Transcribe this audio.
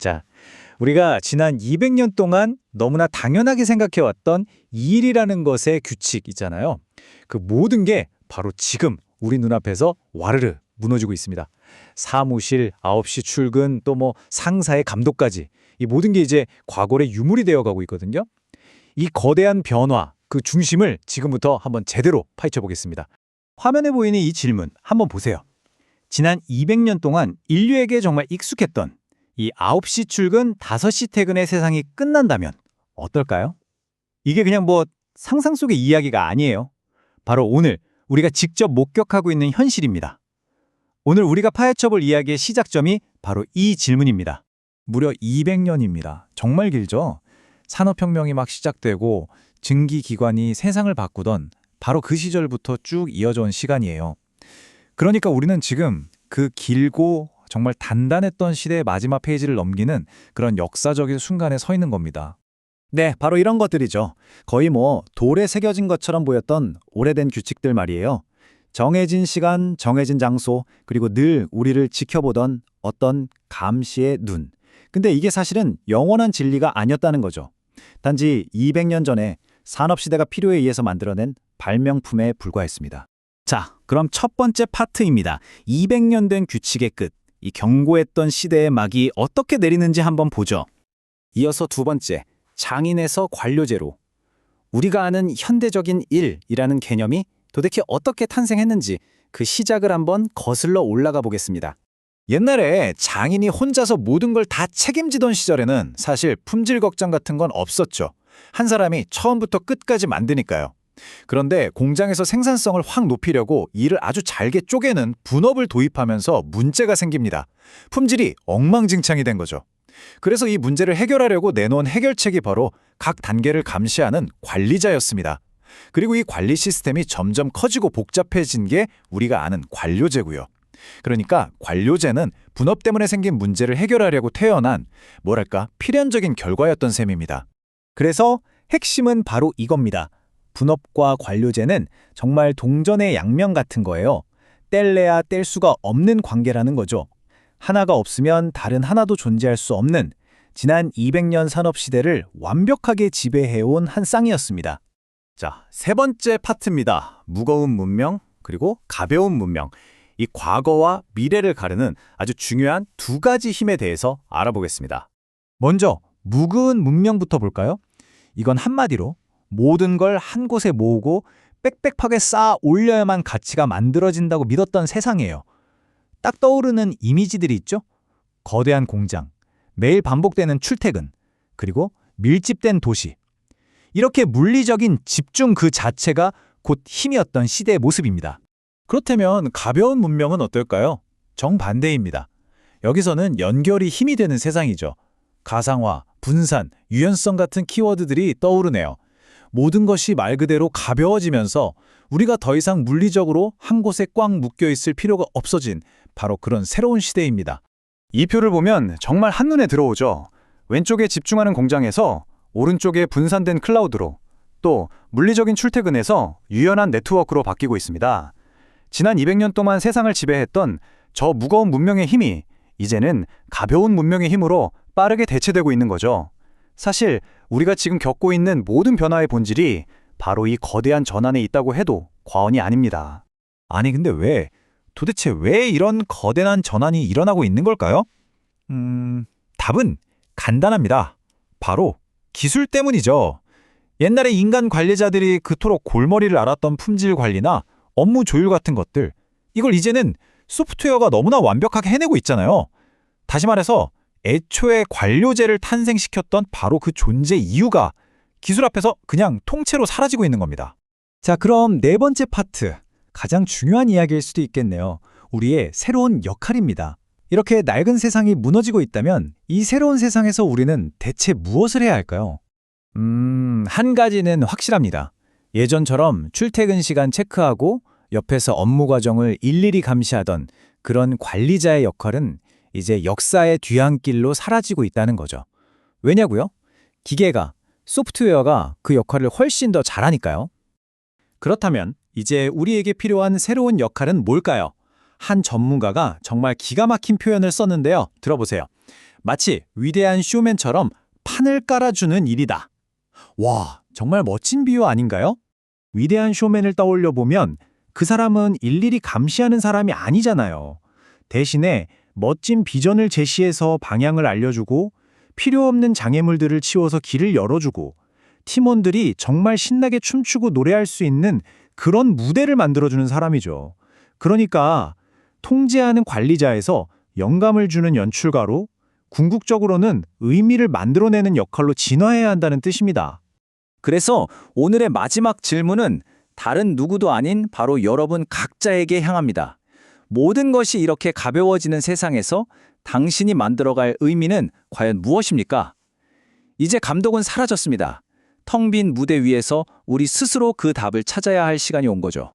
자, 우리가 지난 200년 동안 너무나 당연하게 생각해왔던 이 일이라는 것의 규칙 있잖아요. 그 모든 게 바로 지금 우리 눈앞에서 와르르 무너지고 있습니다. 사무실, 9시 출근, 또 뭐 상사의 감독까지 이 모든 게 이제 과거의 유물이 되어가고 있거든요. 이 거대한 변화, 그 중심을 지금부터 한번 제대로 파헤쳐 보겠습니다. 화면에 보이는 이 질문 한번 보세요. 지난 200년 동안 인류에게 정말 익숙했던 이 9시 출근, 5시 퇴근의 세상이 끝난다면 어떨까요? 이게 그냥 뭐 상상 속의 이야기가 아니에요. 바로 오늘 우리가 직접 목격하고 있는 현실입니다. 오늘 우리가 파헤쳐볼 이야기의 시작점이 바로 이 질문입니다. 무려 200년입니다. 정말 길죠? 산업혁명이 막 시작되고 증기기관이 세상을 바꾸던 바로 그 시절부터 쭉 이어져 온 시간이에요. 그러니까 우리는 지금 그 길고 정말 단단했던 시대의 마지막 페이지를 넘기는 그런 역사적인 순간에 서 있는 겁니다. 네, 바로 이런 것들이죠. 거의 뭐 돌에 새겨진 것처럼 보였던 오래된 규칙들 말이에요. 정해진 시간, 정해진 장소, 그리고 늘 우리를 지켜보던 어떤 감시의 눈. 근데 이게 사실은 영원한 진리가 아니었다는 거죠. 단지 200년 전에 산업시대가 필요에 의해서 만들어낸 발명품에 불과했습니다. 자, 그럼 첫 번째 파트입니다. 200년 된 규칙의 끝. 이 경고했던 시대의 막이 어떻게 내리는지 한번 보죠. 이어서 두 번째, 장인에서 관료제로. 우리가 아는 현대적인 일이라는 개념이 도대체 어떻게 탄생했는지 그 시작을 한번 거슬러 올라가 보겠습니다. 옛날에 장인이 혼자서 모든 걸 다 책임지던 시절에는 사실 품질 걱정 같은 건 없었죠. 한 사람이 처음부터 끝까지 만드니까요. 그런데 공장에서 생산성을 확 높이려고 일을 아주 잘게 쪼개는 분업을 도입하면서 문제가 생깁니다. 품질이 엉망진창이 된 거죠. 그래서 이 문제를 해결하려고 내놓은 해결책이 바로 각 단계를 감시하는 관리자였습니다. 그리고 이 관리 시스템이 점점 커지고 복잡해진 게 우리가 아는 관료제고요. 그러니까 관료제는 분업 때문에 생긴 문제를 해결하려고 태어난 뭐랄까 필연적인 결과였던 셈입니다. 그래서 핵심은 바로 이겁니다. 분업과 관료제는 정말 동전의 양면 같은 거예요. 뗄래야 뗄 수가 없는 관계라는 거죠. 하나가 없으면 다른 하나도 존재할 수 없는 지난 200년 산업시대를 완벽하게 지배해온 한 쌍이었습니다. 자, 세 번째 파트입니다. 무거운 문명, 그리고 가벼운 문명. 이 과거와 미래를 가르는 아주 중요한 두 가지 힘에 대해서 알아보겠습니다. 먼저 무거운 문명부터 볼까요? 이건 한마디로 모든 걸 한 곳에 모으고 빽빽하게 쌓아 올려야만 가치가 만들어진다고 믿었던 세상이에요. 딱 떠오르는 이미지들이 있죠? 거대한 공장, 매일 반복되는 출퇴근, 그리고 밀집된 도시. 이렇게 물리적인 집중 그 자체가 곧 힘이었던 시대의 모습입니다. 그렇다면 가벼운 문명은 어떨까요? 정반대입니다. 여기서는 연결이 힘이 되는 세상이죠. 가상화, 분산, 유연성 같은 키워드들이 떠오르네요. 모든 것이 말 그대로 가벼워지면서 우리가 더 이상 물리적으로 한 곳에 꽉 묶여있을 필요가 없어진 바로 그런 새로운 시대입니다. 이 표를 보면 정말 한눈에 들어오죠. 왼쪽에 집중하는 공장에서 오른쪽에 분산된 클라우드로, 또 물리적인 출퇴근에서 유연한 네트워크로 바뀌고 있습니다. 지난 200년 동안 세상을 지배했던 저 무거운 문명의 힘이 이제는 가벼운 문명의 힘으로 빠르게 대체되고 있는 거죠. 사실 우리가 지금 겪고 있는 모든 변화의 본질이 바로 이 거대한 전환에 있다고 해도 과언이 아닙니다. 아니 근데 도대체 왜 이런 거대한 전환이 일어나고 있는 걸까요? 답은 간단합니다. 바로 기술 때문이죠. 옛날에 인간 관리자들이 그토록 골머리를 앓았던 품질 관리나 업무 조율 같은 것들, 이걸 이제는 소프트웨어가 너무나 완벽하게 해내고 있잖아요. 다시 말해서 애초에 관료제를 탄생시켰던 바로 그 존재 이유가 기술 앞에서 그냥 통째로 사라지고 있는 겁니다. 자, 그럼 네 번째 파트, 가장 중요한 이야기일 수도 있겠네요. 우리의 새로운 역할입니다. 이렇게 낡은 세상이 무너지고 있다면 이 새로운 세상에서 우리는 대체 무엇을 해야 할까요? 한 가지는 확실합니다. 예전처럼 출퇴근 시간 체크하고 옆에서 업무 과정을 일일이 감시하던 그런 관리자의 역할은 이제 역사의 뒤안길로 사라지고 있다는 거죠. 왜냐고요? 기계가, 소프트웨어가 그 역할을 훨씬 더 잘하니까요. 그렇다면 이제 우리에게 필요한 새로운 역할은 뭘까요? 한 전문가가 정말 기가 막힌 표현을 썼는데요. 들어보세요. 마치 위대한 쇼맨처럼 판을 깔아주는 일이다. 와, 정말 멋진 비유 아닌가요? 위대한 쇼맨을 떠올려 보면 그 사람은 일일이 감시하는 사람이 아니잖아요. 대신에 멋진 비전을 제시해서 방향을 알려주고 필요 없는 장애물들을 치워서 길을 열어주고 팀원들이 정말 신나게 춤추고 노래할 수 있는 그런 무대를 만들어주는 사람이죠. 그러니까 통제하는 관리자에서 영감을 주는 연출가로 궁극적으로는 의미를 만들어내는 역할로 진화해야 한다는 뜻입니다. 그래서 오늘의 마지막 질문은 다른 누구도 아닌 바로 여러분 각자에게 향합니다. 모든 것이 이렇게 가벼워지는 세상에서 당신이 만들어갈 의미는 과연 무엇입니까? 이제 감독은 사라졌습니다. 텅 빈 무대 위에서 우리 스스로 그 답을 찾아야 할 시간이 온 거죠.